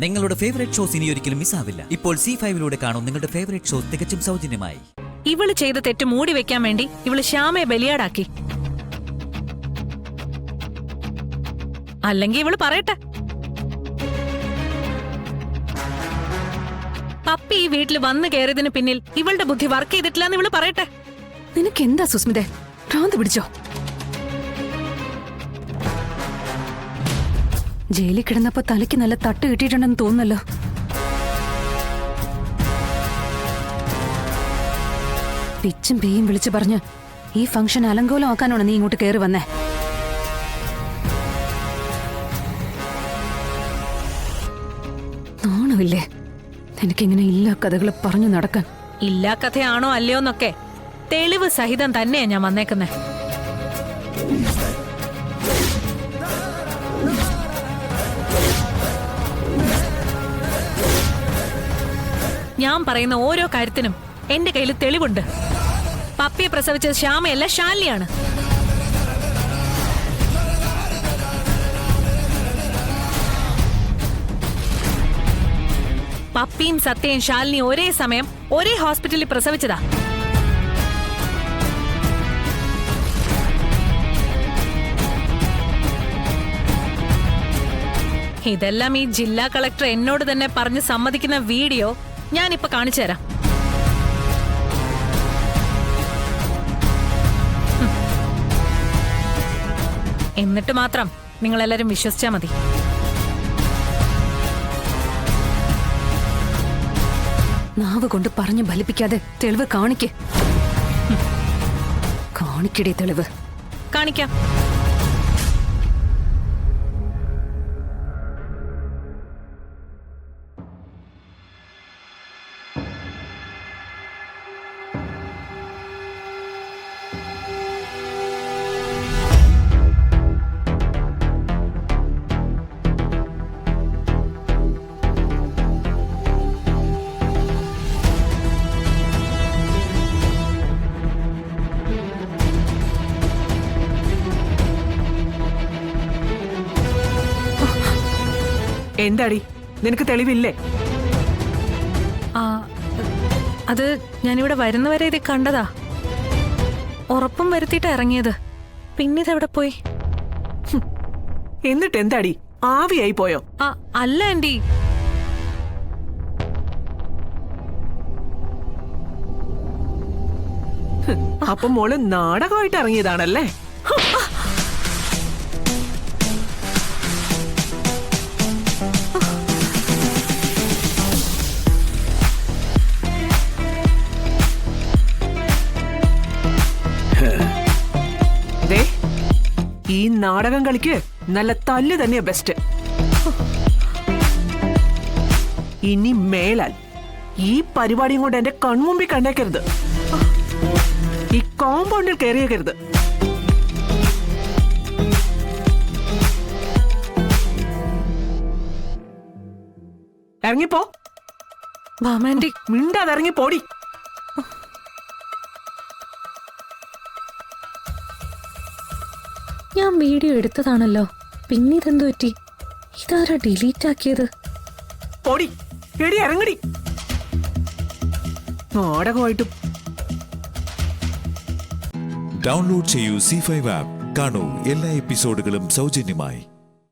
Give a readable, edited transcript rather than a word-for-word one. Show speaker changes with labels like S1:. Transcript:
S1: നിങ്ങളുടെ favourite shows ഇനി ഒരിക്കലും മിസ്സാവില്ല. ഇപ്പോൾ C5-ലൂടെ കാണും നിങ്ങളുടെ ഫേവറേറ്റ് ഷോസ് തികച്ചും സൗജന്യമായി.
S2: ഇവള് ചെയ്ത തെറ്റ് മൂടി വെക്കാൻ വേണ്ടി ഇവള് ശ്യാമയെ ബലിയാടാക്കി. അല്ലെങ്കിൽ ഇവള് പറയട്ടെ, പപ്പി ഈ വീട്ടിൽ വന്നു കയറിയതിന് പിന്നിൽ ഇവളുടെ ബുദ്ധി വർക്ക് ചെയ്തിട്ടില്ലെന്ന് ഇവള് പറയട്ടെ.
S3: നിനക്ക് എന്താ സുസ്മിതേ, ഭ്രാന്ത് പിടിച്ചോ? ജയിലിൽ കിടന്നപ്പോ തലയ്ക്ക് നല്ല തട്ട് കിട്ടിയിട്ടുണ്ടെന്ന് തോന്നുന്നല്ലോ. പിച്ചും പേയും വിളിച്ചു പറഞ്ഞ് ഈ ഫംഗ്ഷൻ അലങ്കോലമാക്കാനാണ് നീ ഇങ്ങോട്ട് കയറി വന്നേ. നാണമില്ലേ നിനക്കിങ്ങനെ ഇല്ലാ കഥകൾ പറഞ്ഞു നടക്കാൻ?
S2: ഇല്ലാ കഥയാണോ അല്ലയോന്നൊക്കെ തെളിവ് സഹിതം തന്നെയാ ഞാൻ വന്നേക്കുന്നേ. ഞാൻ പറയുന്ന ഓരോ കാര്യത്തിനും എന്റെ കയ്യിൽ തെളിവുണ്ട്. പപ്പിയെ പ്രസവിച്ചത് ശ്യാമയല്ല, ശാലിനിയാണ്. പപ്പിയും സത്യയും ശാലിനി ഒരേ സമയം ഒരേ ഹോസ്പിറ്റലിൽ പ്രസവിച്ചതാ. ഇതെല്ലാം ഈ ജില്ലാ കളക്ടർ എന്നോട് തന്നെ പറഞ്ഞ് സമ്മതിക്കുന്ന വീഡിയോ ഞാനിപ്പോ കാണിച്ചു തരാം. എന്നിട്ട് മാത്രം നിങ്ങളെല്ലാരും വിശ്വസിച്ചാ മതി.
S3: നാവ് കൊണ്ട് പറഞ്ഞു ഫലിപ്പിക്കാതെ തെളിവ് കാണിക്കേ. കാണിക്കടേ തെളിവ്.
S2: കാണിക്കാം.
S4: എന്താടി, നിനക്ക് തെളിവില്ലേ?
S2: അത് ഞാനിവിടെ വരുന്നവരെ ഇത് കണ്ടതാ. ഉറപ്പും വരുത്തിയിട്ടാ ഇറങ്ങിയത്. പിന്നിതെവിടെ പോയി?
S4: എന്നിട്ട് എന്താടി, ആവിയായി പോയോ?
S2: അല്ല ആന്റി,
S4: അപ്പൊ മോള് നാടകമായിട്ട് ഇറങ്ങിയതാണല്ലേ? ഈ നാടകം കളിക്ക് നല്ല തല്ല് തന്നെയാ ബെസ്റ്റ്. ഇനി മേലാൽ ഈ പരിപാടിയും കൊണ്ട് എന്റെ കൺമുമ്പിൽ കണ്ടേക്കരുത്. ഈ കോമ്പൗണ്ടിൽ കയറിയേക്കരുത്. ഇറങ്ങിപ്പോ. മിണ്ടാതെ ഇറങ്ങിപ്പോടി.
S2: ഞാൻ വീഡിയോ എടുത്തതാണല്ലോ, പിന്നീതെന്തു പറ്റി? ഇതാരാ ഡിലീറ്റ് ആക്കിയത്?
S4: പോടി, എടി ഇറങ്ങടി. നാടകമായിട്ടും.
S5: ഡൗൺലോഡ് ചെയ്യൂ C5 ആപ്പ്. കാണൂ എല്ലാ എപ്പിസോഡുകളും സൗജന്യമായി.